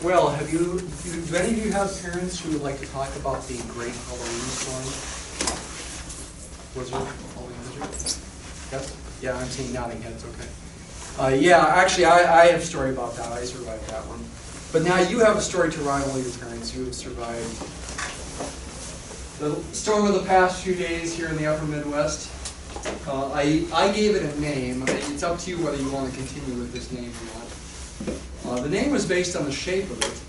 Well, do any of you have parents who would like to talk about the great Halloween storm? Wizard? Halloween wizard? Yes? Yeah, I'm seeing nodding heads, okay. Yeah, actually, I have a story about that. I survived that one. But now you have a story to rival your parents who have survived the storm of the past few days here in the upper Midwest. I gave it a name. It's up to you whether you want to continue with this name or not. The name was based on the shape of it.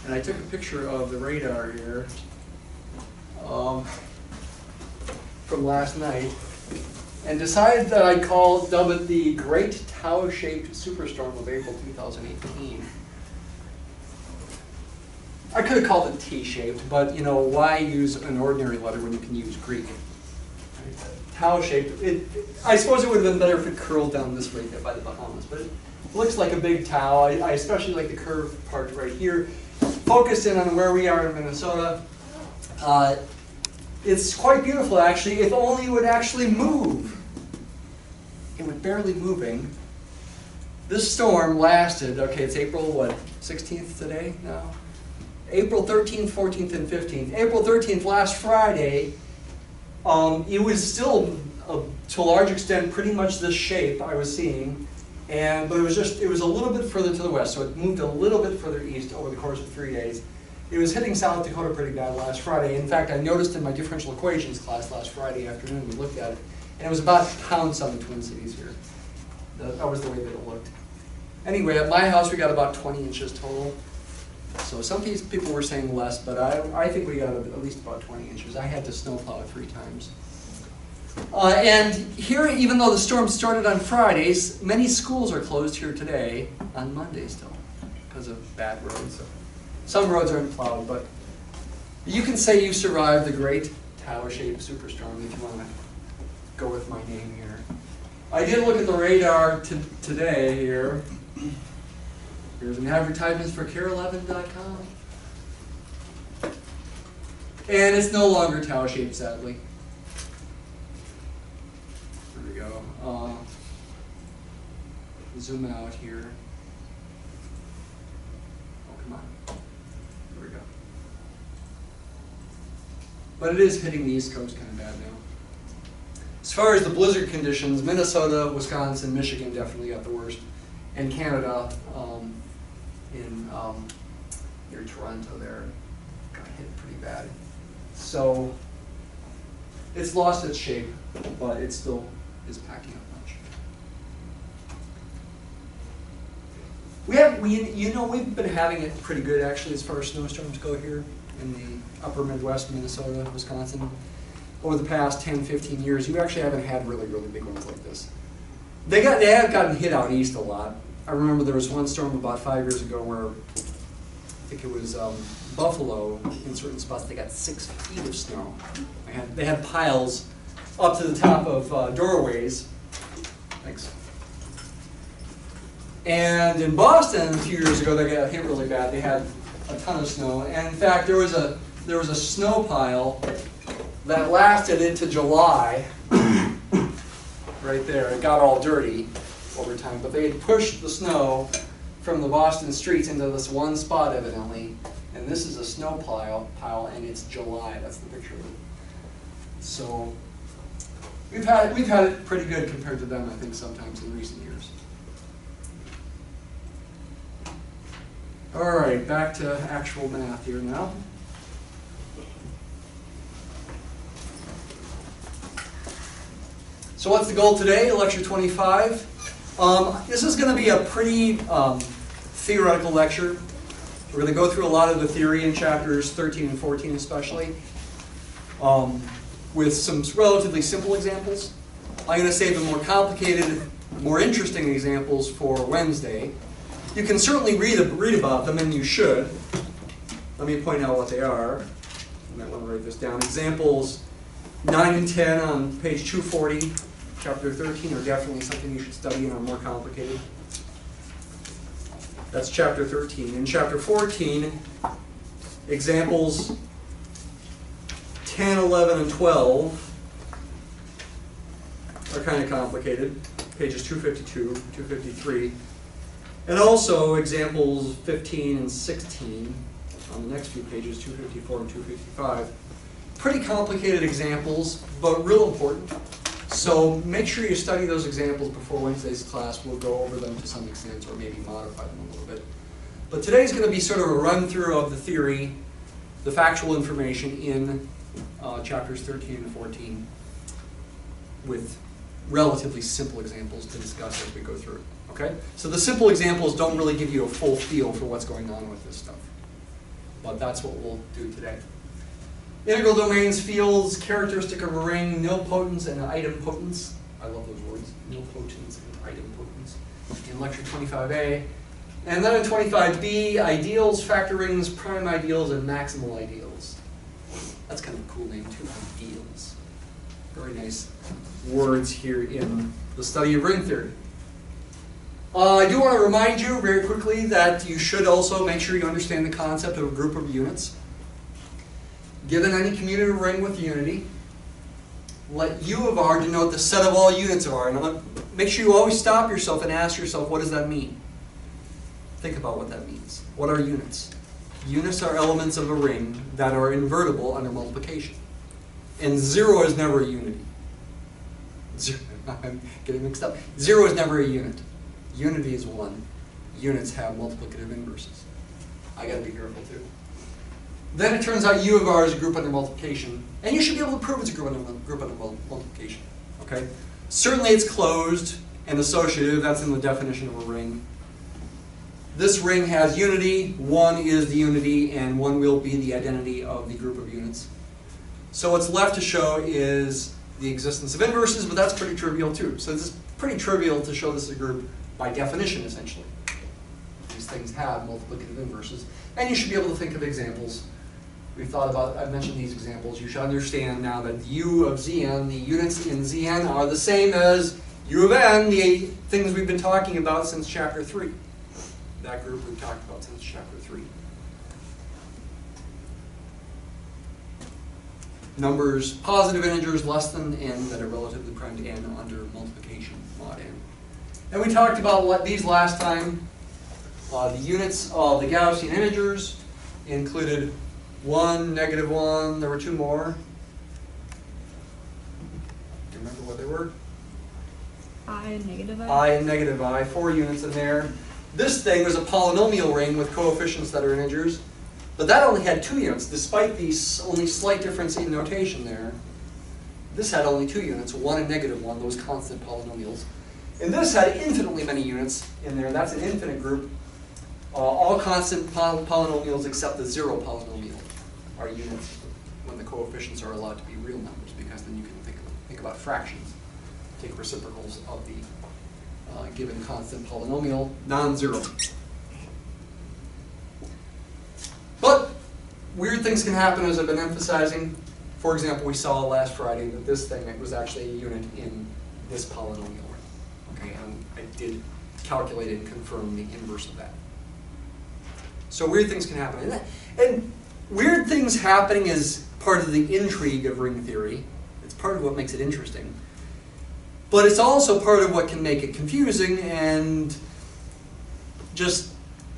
And I took a picture of the radar here from last night and decided that I'd dub it the Great Tau-Shaped Superstorm of April 2018. I could have called it T-shaped, but you know, why use an ordinary letter when you can use Greek? Tau-shaped. I suppose it would have been better if it curled down this way by the Bahamas, but it looks like a big tau. I especially like the curved part right here. Focused in on where we are in Minnesota. It's quite beautiful, actually, if only it would actually move. It was barely moving. This storm lasted, okay, it's April, what, 16th today now? April 13th, 14th, and 15th. April 13th, last Friday, it was still, to a large extent, pretty much this shape I was seeing, but it was a little bit further to the west, so it moved a little bit further east over the course of 3 days. It was hitting South Dakota pretty bad last Friday. In fact, I noticed in my differential equations class last Friday afternoon, we looked at it, and it was about to pounce on the Twin Cities here. That was the way that it looked. Anyway, at my house, we got about 20 inches total. So some people were saying less, but I think we got at least about 20 inches. I had to snowplow it 3 times. And here, even though the storm started on Fridays, many schools are closed here today on Monday still because of bad roads. Some roads aren't plowed, but you can say you survived the Great Tower-Shaped Superstorm if you want to go with my name here. I did look at the radar today here. Here's an advertisement for care11.com. And it's no longer tower-shaped, sadly. There we go. Zoom out here. Oh, come on. There we go. But it is hitting the East Coast kind of bad now. As far as the blizzard conditions, Minnesota, Wisconsin, Michigan definitely got the worst. And Canada, near Toronto there, got hit pretty bad. So it's lost its shape, but it still is packing up much. We've been having it pretty good actually as far as snowstorms go here in the upper Midwest, Minnesota, Wisconsin. Over the past 10, 15 years, you actually haven't had really, really big ones like this. They have gotten hit out east a lot. I remember there was one storm about 5 years ago where I think it was Buffalo, in certain spots, they got 6 feet of snow. They had piles up to the top of doorways. Thanks. And in Boston a few years ago, they got hit really bad. They had a ton of snow. And in fact, there was a snow pile that lasted into July. Right there, it got all dirty over time, but they had pushed the snow from the Boston streets into this one spot evidently, and this is a snow pile, and it's July. That's the picture of it. So we've had it pretty good compared to them, I think, sometimes in recent years. All right, back to actual math here now. So what's the goal today? Lecture 25. This is going to be a pretty theoretical lecture. We're going to go through a lot of the theory in chapters 13 and 14 especially, with some relatively simple examples. I'm going to save the more complicated, more interesting examples for Wednesday. You can certainly read about them, and you should. Let me point out what they are. I might want to write this down. Examples 9 and 10 on page 240. Chapter 13 are definitely something you should study and are more complicated. That's chapter 13. In chapter 14, examples 10, 11, and 12 are kind of complicated. Pages 252, 253. And also examples 15 and 16 on the next few pages, 254 and 255. Pretty complicated examples, but real important. So make sure you study those examples before Wednesday's class. We'll go over them to some extent or maybe modify them a little bit. But today's going to be sort of a run-through of the theory, the factual information in chapters 13 and 14 with relatively simple examples to discuss as we go through it. Okay? So the simple examples don't really give you a full feel for what's going on with this stuff. But that's what we'll do today. Integral domains, fields, characteristic of a ring, nilpotents and idempotents. I love those words. Nilpotents and idempotents. In lecture 25a. And then in 25b, ideals, factor rings, prime ideals, and maximal ideals. That's kind of a cool name too, ideals. Very nice words here in the study of ring theory. I do want to remind you very quickly that you should also make sure you understand the concept of a group of units. Given any commutative ring with unity, let U of R denote the set of all units of R. Now, make sure you always stop yourself and ask yourself, what does that mean? Think about what that means. What are units? Units are elements of a ring that are invertible under multiplication. And 0 is never a unity. I'm getting mixed up. 0 is never a unit. Unity is 1. Units have multiplicative inverses. I got to be careful too. Then it turns out U of R is a group under multiplication, and you should be able to prove it's a group under multiplication. Okay? Certainly it's closed and associative. That's in the definition of a ring. This ring has unity. 1 is the unity, and 1 will be the identity of the group of units. So what's left to show is the existence of inverses, but that's pretty trivial too. So it's pretty trivial to show this is a group by definition, essentially. These things have multiplicative inverses, and you should be able to think of examples. We've thought about, I've mentioned these examples. You should understand now that U of Zn, the units in Zn, are the same as U of n, the things we've been talking about since chapter 3. That group we've talked about since chapter 3. Numbers, positive integers less than n that are relatively prime to n under multiplication, mod n. And we talked about these last time. The units of the Gaussian integers included 1, -1, there were 2 more. Do you remember what they were? I and negative I. I and negative I, 4 units in there. This thing was a polynomial ring with coefficients that are integers, but that only had 2 units, despite the only slight difference in notation there. This had only 2 units, 1 and -1, those constant polynomials. And this had infinitely many units in there. That's an infinite group. All constant polynomials except the 0 polynomial are units when the coefficients are allowed to be real numbers, because then you can think about fractions. Take reciprocals of the given constant polynomial, non-zero. But weird things can happen, as I've been emphasizing. For example, we saw last Friday that this thing was actually a unit in this polynomial ring. Okay, and I did calculate and confirm the inverse of that. So weird things can happen. And weird things happening is part of the intrigue of ring theory. It's part of what makes it interesting. But it's also part of what can make it confusing, and just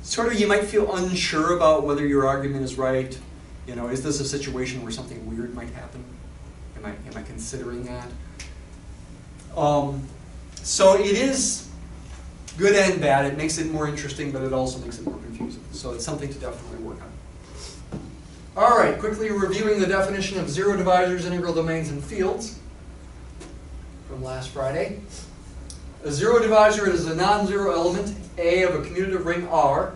sort of you might feel unsure about whether your argument is right. You know, is this a situation where something weird might happen? Am I considering that? So it is good and bad. It makes it more interesting, but it also makes it more confusing. So it's something to definitely work on. All right, quickly reviewing the definition of zero-divisors, integral domains, and fields from last Friday. A zero-divisor is a non-zero element, A, of a commutative ring R.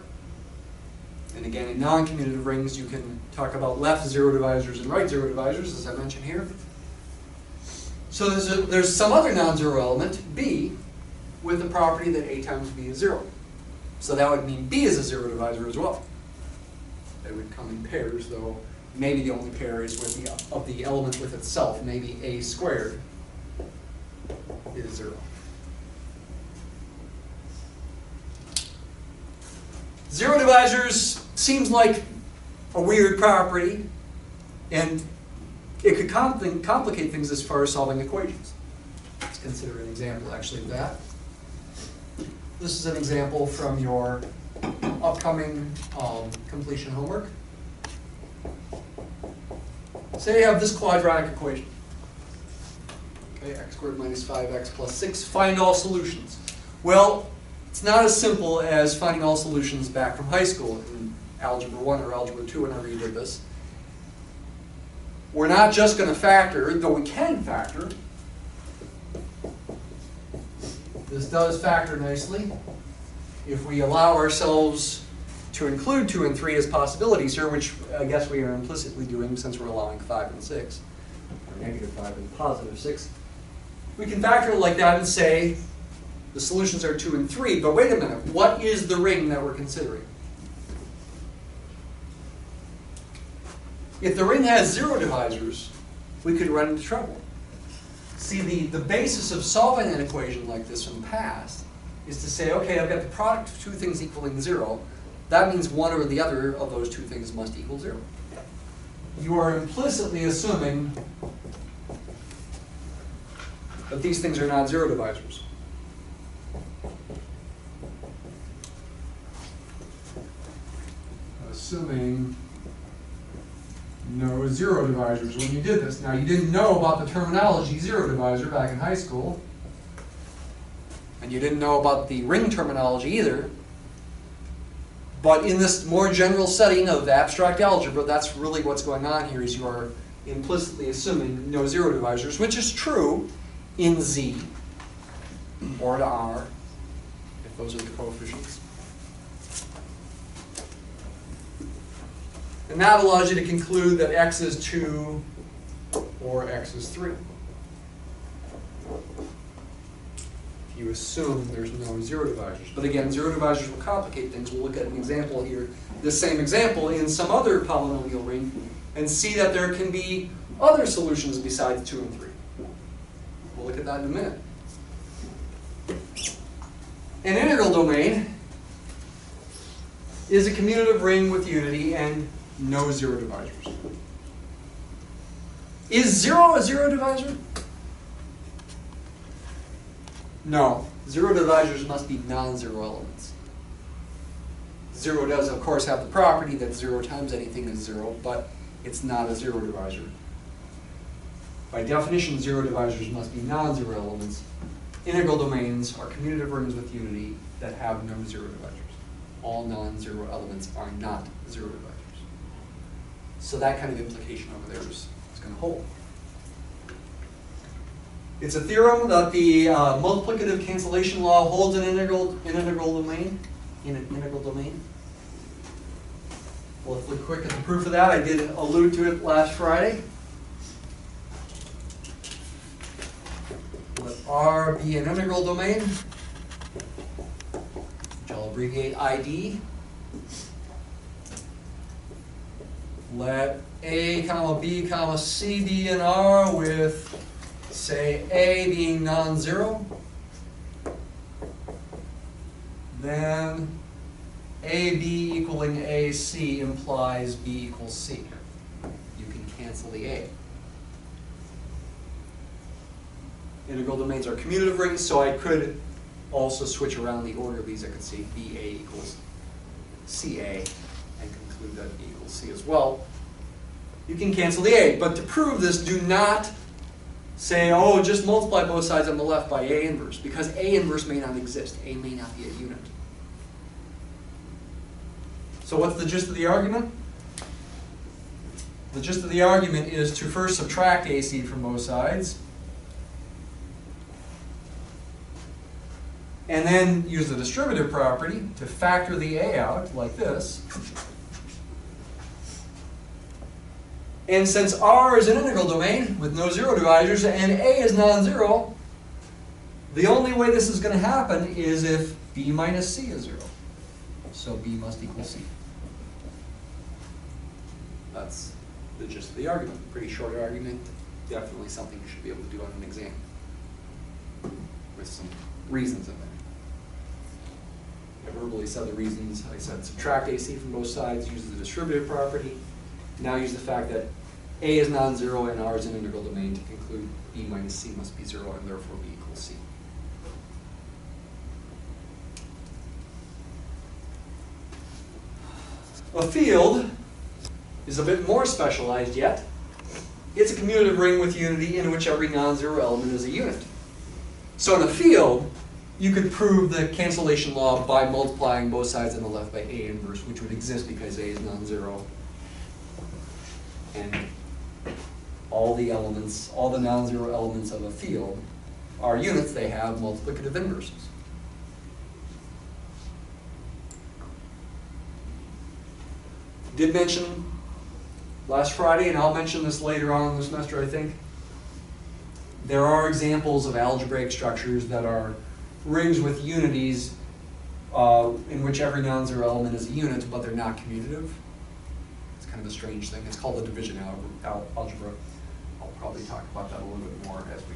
And again, in non-commutative rings, you can talk about left zero-divisors and right zero-divisors, as I mentioned here. So there's some other non-zero element, B, with the property that A times B is 0. So that would mean B is a zero-divisor as well. They would come in pairs, though maybe the only pair is with of the element with itself. Maybe A squared is 0. Zero-divisors seems like a weird property, and it could complicate things as far as solving equations. Let's consider an example, actually, of that. This is an example from your upcoming completion homework. Say you have this quadratic equation. Okay, x squared minus 5x plus 6. Find all solutions. Well, it's not as simple as finding all solutions back from high school in Algebra 1 or Algebra 2 whenever you did this. We're not just going to factor, though we can factor. This does factor nicely. If we allow ourselves to include 2 and 3 as possibilities here, which I guess we are implicitly doing since we're allowing 5 and 6, or negative 5 and positive 6, we can factor it like that and say the solutions are 2 and 3, but wait a minute, what is the ring that we're considering? If the ring has zero-divisors, we could run into trouble. See, the basis of solving an equation like this from the past is to say, okay, I've got the product of 2 things equaling 0. That means one or the other of those 2 things must equal 0. You are implicitly assuming that these things are not zero-divisors. Assuming no zero-divisors when you did this. Now, you didn't know about the terminology zero-divisor back in high school. And you didn't know about the ring terminology either. But in this more general setting of abstract algebra, that's really what's going on here, is you are implicitly assuming no zero-divisors, which is true in Z or to R, if those are the coefficients. And that allows you to conclude that x is 2 or x is 3. If you assume there's no zero-divisors. But again, zero-divisors will complicate things. We'll look at an example here, this same example in some other polynomial ring, and see that there can be other solutions besides 2 and 3. We'll look at that in a minute. An integral domain is a commutative ring with unity and no zero-divisors. Is 0 a zero-divisor? No. Zero-divisors must be non-zero elements. 0 does, of course, have the property that 0 times anything is 0, but it's not a zero-divisor. By definition, zero-divisors must be non-zero elements. Integral domains are commutative rings with unity that have no zero-divisors. All non-zero elements are not zero-divisors. So that kind of implication over there is going to hold. It's a theorem that the multiplicative cancellation law holds in an integral domain. Let's look quick at the proof of that. I did allude to it last Friday. Let R be an integral domain, which I'll abbreviate ID. Let A, comma B, comma C be an R with, say, A being non-zero. Then AB equaling AC implies B equals C. You can cancel the A. Integral domains are commutative rings, so I could also switch around the order of these. I could say BA equals CA and conclude that B equals C as well. You can cancel the A, but to prove this, do not say, oh, just multiply both sides on the left by A inverse, because A inverse may not exist. A may not be a unit. So what's the gist of the argument? The gist of the argument is to first subtract AC from both sides, and then use the distributive property to factor the A out, like this. And since R is an integral domain with no zero-divisors and A is non-zero, the only way this is going to happen is if B minus C is 0. So B must equal C. That's the gist of the argument. Pretty short argument. Definitely something you should be able to do on an exam with some reasons in there. I verbally said the reasons. I said subtract AC from both sides, use the distributive property. Now use the fact that A is non-zero and R is an integral domain to conclude B minus C must be 0 and therefore B equals C. A field is a bit more specialized yet. It's a commutative ring with unity in which every non-zero element is a unit. So in a field, you could prove the cancellation law by multiplying both sides on the left by A inverse, which would exist because A is non-zero. And all the elements, all the non-zero elements of a field are units. They have multiplicative inverses. Did mention last Friday, and I'll mention this later on in the semester, I think, there are examples of algebraic structures that are rings with unities in which every non-zero element is a unit, but they're not commutative. It's kind of a strange thing. It's called the division algebra. I'll probably talk about that a little bit more as we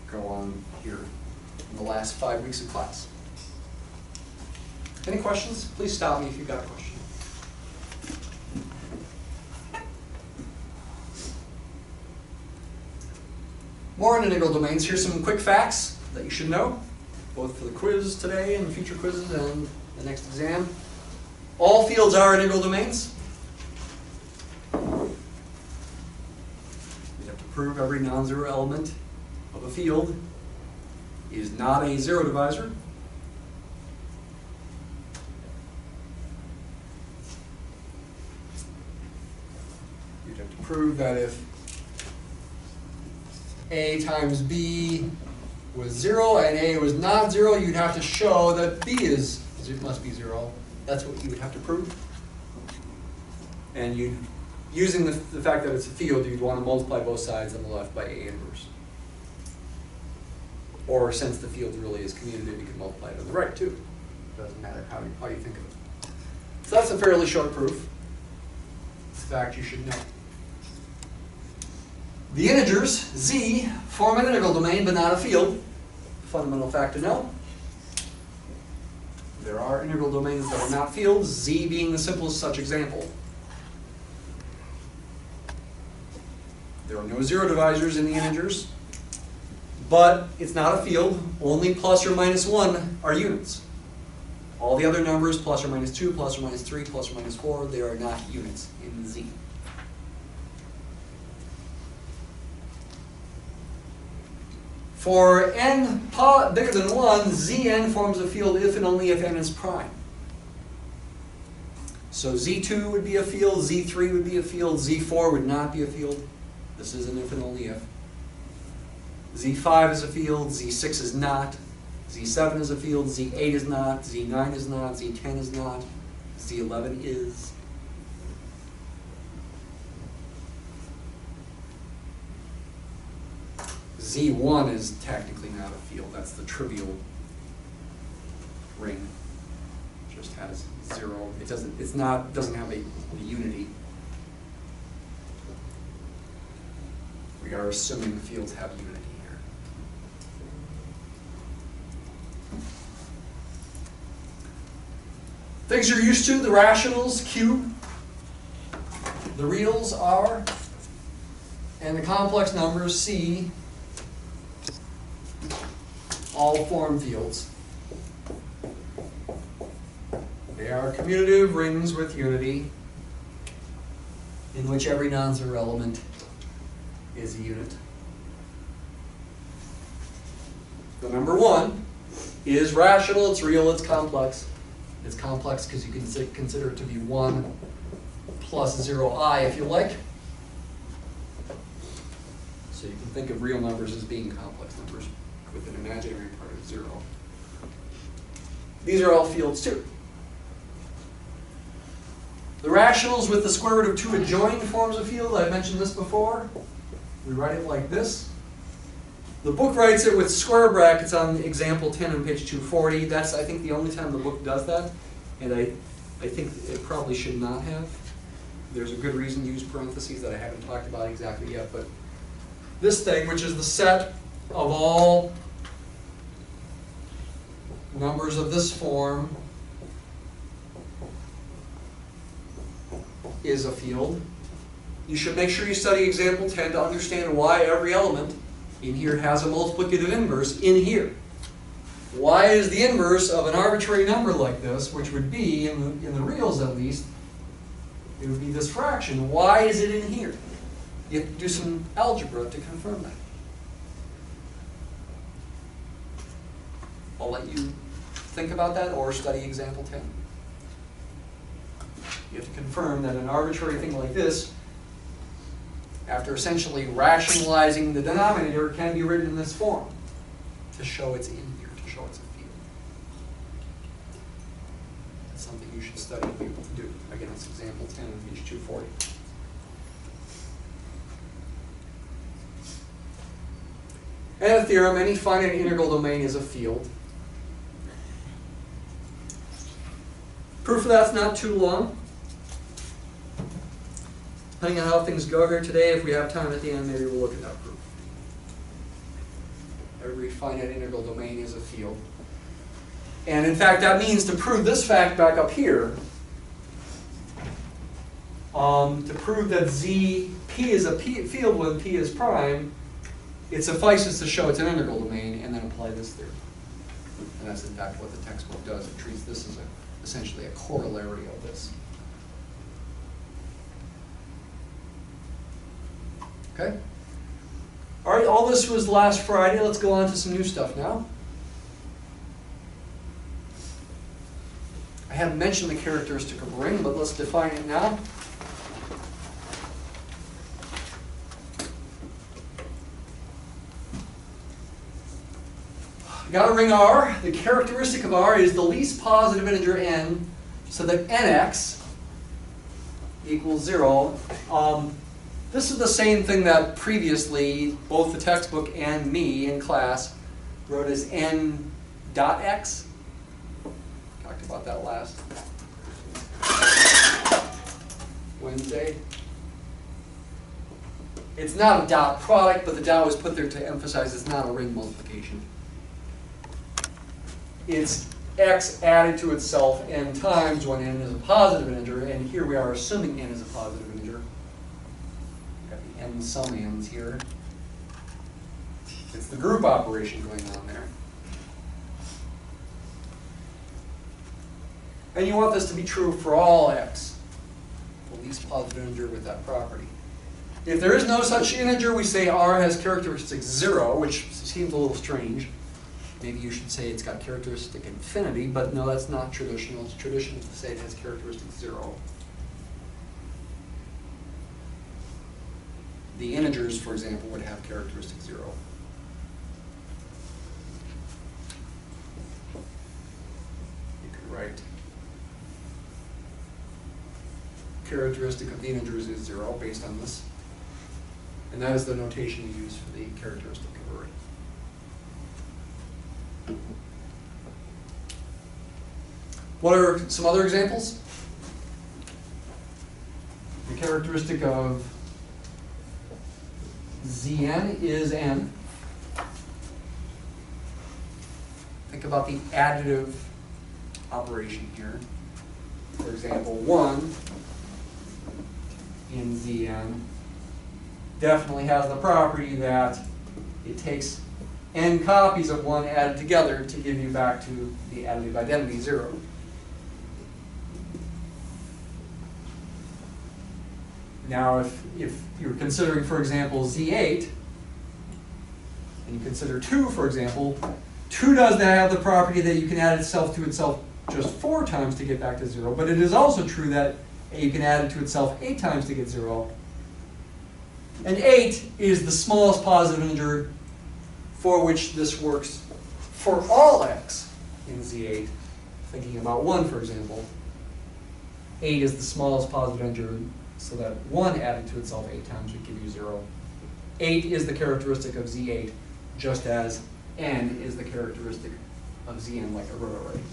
go on here in the last 5 weeks of class. Any questions? Please stop me if you've got a question. More on integral domains. Here's some quick facts that you should know, both for the quiz today and future quizzes and the next exam. All fields are integral domains. You have to prove every non-zero element of a field is not a zero-divisor. You'd have to prove that if A times B was 0 and A was not 0, you'd have to show that B must be 0. That's what you would have to prove. And using the fact that it's a field, you'd want to multiply both sides on the left by A inverse. Or since the field really is commutative, you can multiply it on the right too. Doesn't matter how you think of it. So that's a fairly short proof. It's a fact you should know. The integers, z, form an integral domain but not a field. Fundamental fact to know. There are integral domains that are not fields, z being the simplest such example. There are no zero-divisors in the integers, but it's not a field. Only plus or minus 1 are units. All the other numbers, plus or minus 2, plus or minus 3, plus or minus 4, they are not units in z. For n bigger than 1, Zn forms a field if and only if n is prime. So Z2 would be a field, Z3 would be a field, Z4 would not be a field. This is an if and only if. Z5 is a field, Z6 is not. Z7 is a field, Z8 is not, Z9 is not, Z10 is not, Z11 is. Z1 is technically not a field. That's the trivial ring. It just has 0. It doesn't have a unity. We are assuming the fields have unity here. Things you're used to, the rationals, Q, the reals, R, and the complex numbers, C, all form fields. They are commutative rings with unity in which every non-zero element is a unit. The number 1 is rational, it's real, it's complex. It's complex because you can consider it to be 1 plus 0i if you like. So you can think of real numbers as being complex numbers with an imaginary part of 0. These are all fields too. The rationals with the square root of 2 adjoined forms a field. I mentioned this before. We write it like this. The book writes it with square brackets on example 10 on page 240. That's, I think, the only time the book does that. And I think it probably should not have. There's a good reason to use parentheses that I haven't talked about exactly yet. But this thing, which is the set of all numbers of this form, is a field. You should make sure you study example 10 to understand why every element in here has a multiplicative inverse in here. Why is the inverse of an arbitrary number like this, which would be, in the reals at least, It would be this fraction. Why is it in here? You have to do some algebra to confirm that. I'll let you think about that or study example 10. You have to confirm that an arbitrary thing like this, after essentially rationalizing the denominator, can be written in this form to show it's in here, to show it's a field. That's something you should study and be able to do. Again, it's example 10 on page 240. And a theorem, any finite integral domain is a field. Proof of that's not too long. Depending on how things go here today, if we have time at the end, maybe we'll look at that proof. Every finite integral domain is a field. And in fact, that means to prove this fact back up here, to prove that P is a field when P is prime, it suffices to show it's an integral domain and then apply this theorem. And that's in fact what the textbook does. It treats this as essentially a corollary of this. Okay? All right, all this was last Friday. Let's go on to some new stuff now. I haven't mentioned the characteristic of a ring, but let's define it now. We got a ring R. The characteristic of R is the least positive integer n, so that nx equals 0. This is the same thing that previously both the textbook and me in class wrote as n dot x. Talked about that last Wednesday. It's not a dot product, but the dot was put there to emphasize it's not a ring multiplication. It's x added to itself n times when n is a positive integer, and here we are assuming n is a positive integer. Got the n sum n's here. It's the group operation going on there. And you want this to be true for all x, the least positive integer with that property. If there is no such integer, we say R has characteristic 0, which seems a little strange. Maybe you should say it's got characteristic infinity, but no, that's not traditional. It's traditional to say it has characteristic 0. The integers, for example, would have characteristic 0. You could write characteristic of the integers is 0 based on this. And that is the notation you use for the characteristic of a ring. What are some other examples? The characteristic of Zn is n. Think about the additive operation here. For example, 1 in Zn definitely has the property that it takes n copies of 1 added together to give you back to the additive identity 0. Now, if you're considering, for example, Z8, and you consider 2, for example, 2 does have the property that you can add itself to itself just 4 times to get back to 0, but it is also true that you can add it to itself 8 times to get 0. And 8 is the smallest positive integer for which this works for all x in Z8. Thinking about 1, for example, 8 is the smallest positive integer, so that 1 added to itself 8 times would give you 0. 8 is the characteristic of Z8, just as n is the characteristic of Zn, like I wrote already.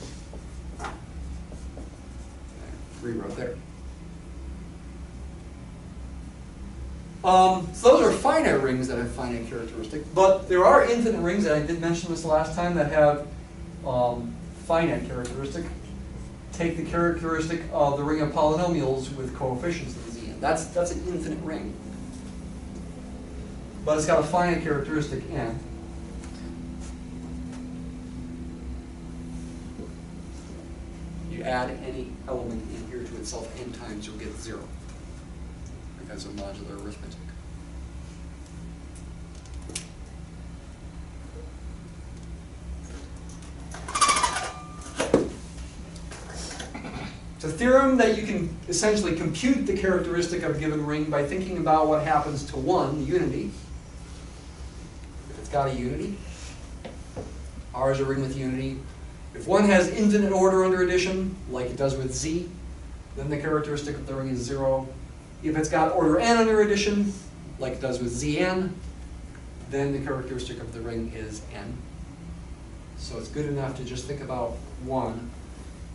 Rewrote there. So those are finite rings that have finite characteristic, but there are infinite rings, and I did mention this last time, that have finite characteristic. Take the characteristic of the ring of polynomials with coefficients in Zn. That's an infinite ring. But it's got a finite characteristic n. You add any element in here to itself. itself n times, you'll get 0 because of modular arithmetic. It's a theorem that you can essentially compute the characteristic of a given ring by thinking about what happens to 1, the unity. If it's got a unity, R is a ring with unity. If 1 has infinite order under addition, like it does with Z, then the characteristic of the ring is 0. If it's got order n under addition, like it does with Zn, then the characteristic of the ring is n. So it's good enough to just think about 1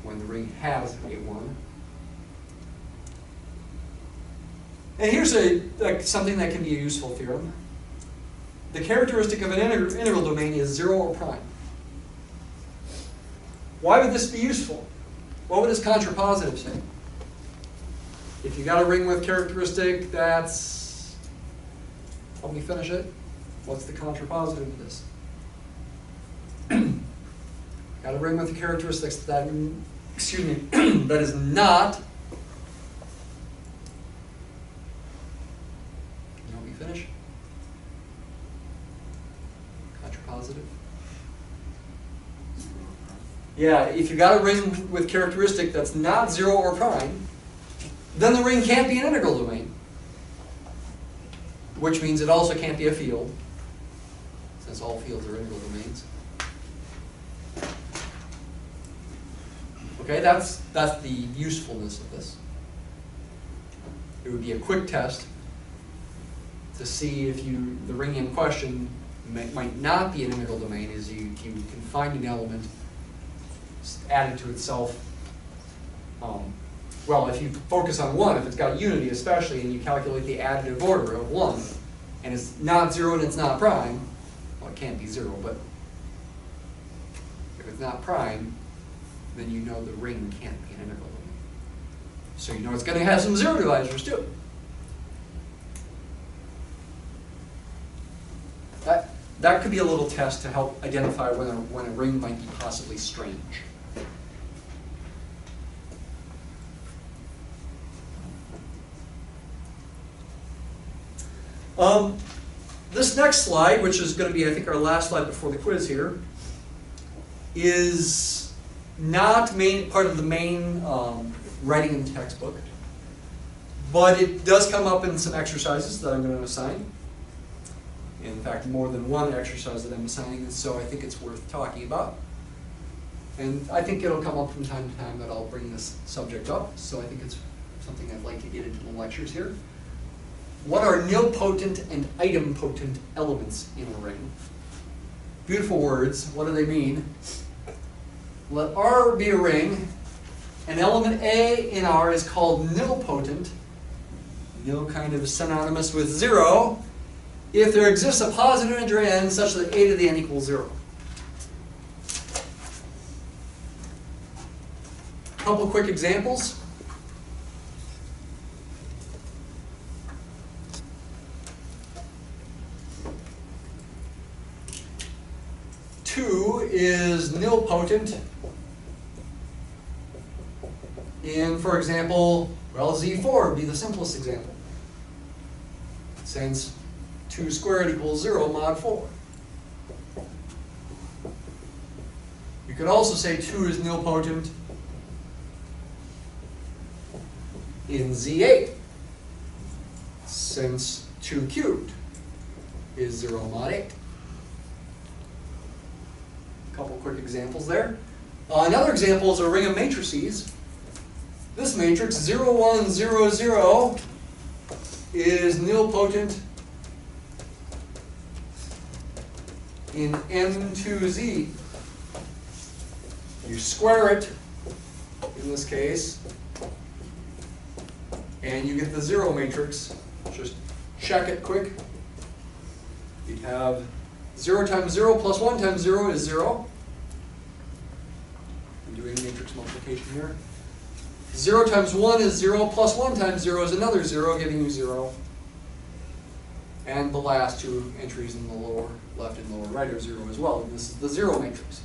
when the ring has a 1. And here's something that can be a useful theorem. The characteristic of an integral domain is 0 or prime. Why would this be useful? What would this contrapositive say? If you got a ring with characteristic that's, help me finish it, what's the contrapositive of this? Got a ring with the characteristics that, excuse me, that is not, can you help me finish? Contrapositive? Yeah, if you got a ring with characteristic that's not 0 or prime, then the ring can't be an integral domain, which means it also can't be a field, since all fields are integral domains. Okay, that's the usefulness of this. It would be a quick test to see if the ring in question might not be an integral domain, is you can find an element added to itself. Well, if you focus on 1, if it's got unity especially, and you calculate the additive order of 1, and it's not 0 and it's not prime, well, it can't be 0, but if it's not prime, then you know the ring can't be an integral domain. So you know it's going to have some zero-divisors too. That could be a little test to help identify when a ring might be possibly strange. This next slide, which is going to be, I think, our last slide before the quiz here, is not part of the main writing in the textbook, but it does come up in some exercises that I'm going to assign. In fact, more than one exercise that I'm assigning, so I think it's worth talking about. And I think it'll come up from time to time that I'll bring this subject up, so I think it's something I'd like to get into the lectures here. What are nilpotent and idempotent elements in a ring? Beautiful words. What do they mean? Let R be a ring. An element A in R is called nilpotent. Nil kind of synonymous with 0. If there exists a positive integer n such that a to the n equals 0. A couple quick examples. Two is nilpotent in, for example, well, Z4 would be the simplest example, since 2 squared equals 0 mod 4. You could also say 2 is nilpotent in Z8, since 2 cubed is 0 mod 8. A couple quick examples there. Another example is a ring of matrices. This matrix, 0, 1, 0, 0, is nilpotent in N2Z. You square it, in this case, and you get the 0 matrix. Just check it quick. You'd have 0 times 0 plus 1 times 0 is 0. I'm doing matrix multiplication here. 0 times 1 is 0 plus 1 times 0 is another 0, giving you 0. And the last two entries in the lower left and lower right are 0 as well. And this is the 0 matrix.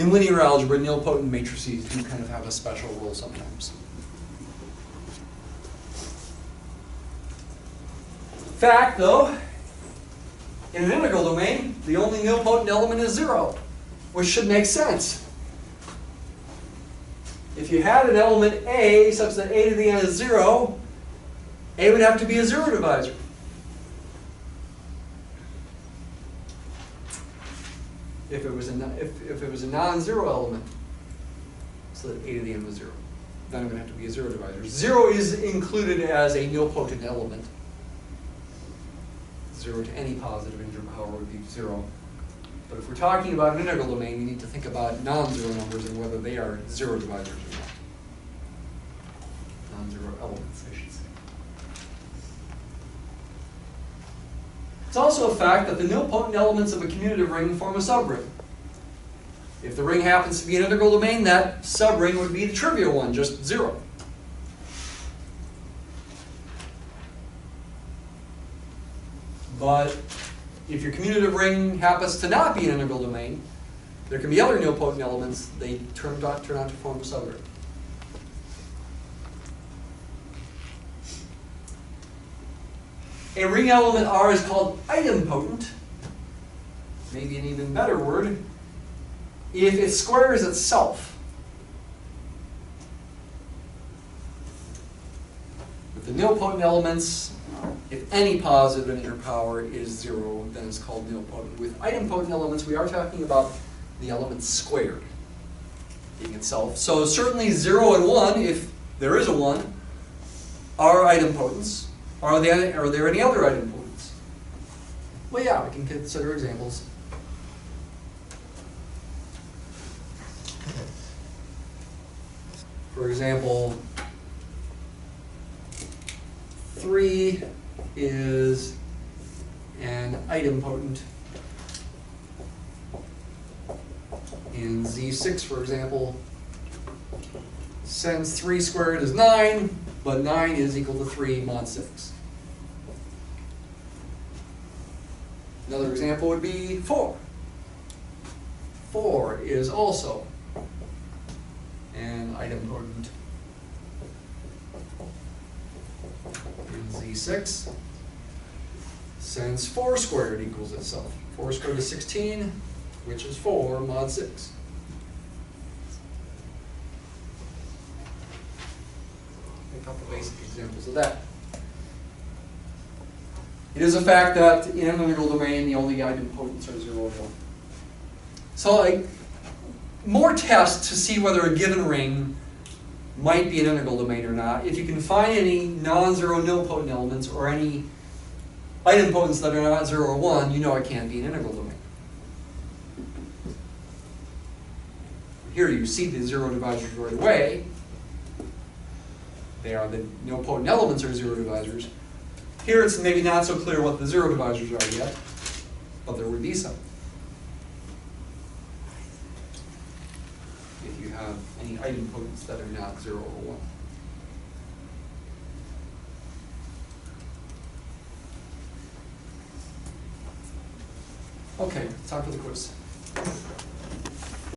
In linear algebra, nilpotent matrices do kind of have a special role sometimes. Fact, though, in an integral domain, the only nilpotent element is 0, which should make sense. If you had an element a such that a to the n is 0, a would have to be a zero-divisor. If it was a non-zero element, so that a to the n was 0, then it would have to be a zero-divisor. 0 is included as a nilpotent element. 0 to any positive integer power would be 0. But if we're talking about an integral domain, we need to think about non-zero numbers and whether they are zero-divisors or not. Non-zero elements, I should say. It's also a fact that the nilpotent elements of a commutative ring form a subring. If the ring happens to be an integral domain, that subring would be the trivial one, just 0. But if your commutative ring happens to not be an integral domain, there can be other nilpotent elements. They turn out to form a subring. A ring element R is called idempotent, maybe an even better word, if it squares itself. If the nilpotent elements, if any positive integer power is 0, then it's called nilpotent. With idempotent elements, we are talking about the element squared being itself. So certainly 0 and 1, if there is a 1, are idempotents. Are there any other idempotents? Well, yeah, we can consider examples. For example, 3 is an idempotent in Z6, for example, since 3 squared is 9, but 9 is equal to 3 mod 6. Another example would be 4. 4 is also an idempotent in Z6, since 4 squared equals itself. 4 squared is 16, which is 4 mod 6. A couple basic examples of that. It is a fact that in an integral domain, the only idempotents are 0 and 1. So more tests to see whether a given ring might be an integral domain or not. If you can find any non-zero nilpotent elements or any idempotents that are not 0 or 1, you know it can't be an integral domain. Here you see the zero-divisors right away. They are the nilpotent elements are zero-divisors. Here it's maybe not so clear what the zero-divisors are yet, but there would be some. If you have any idempotents that are not 0 or 1. Okay, time for the quiz.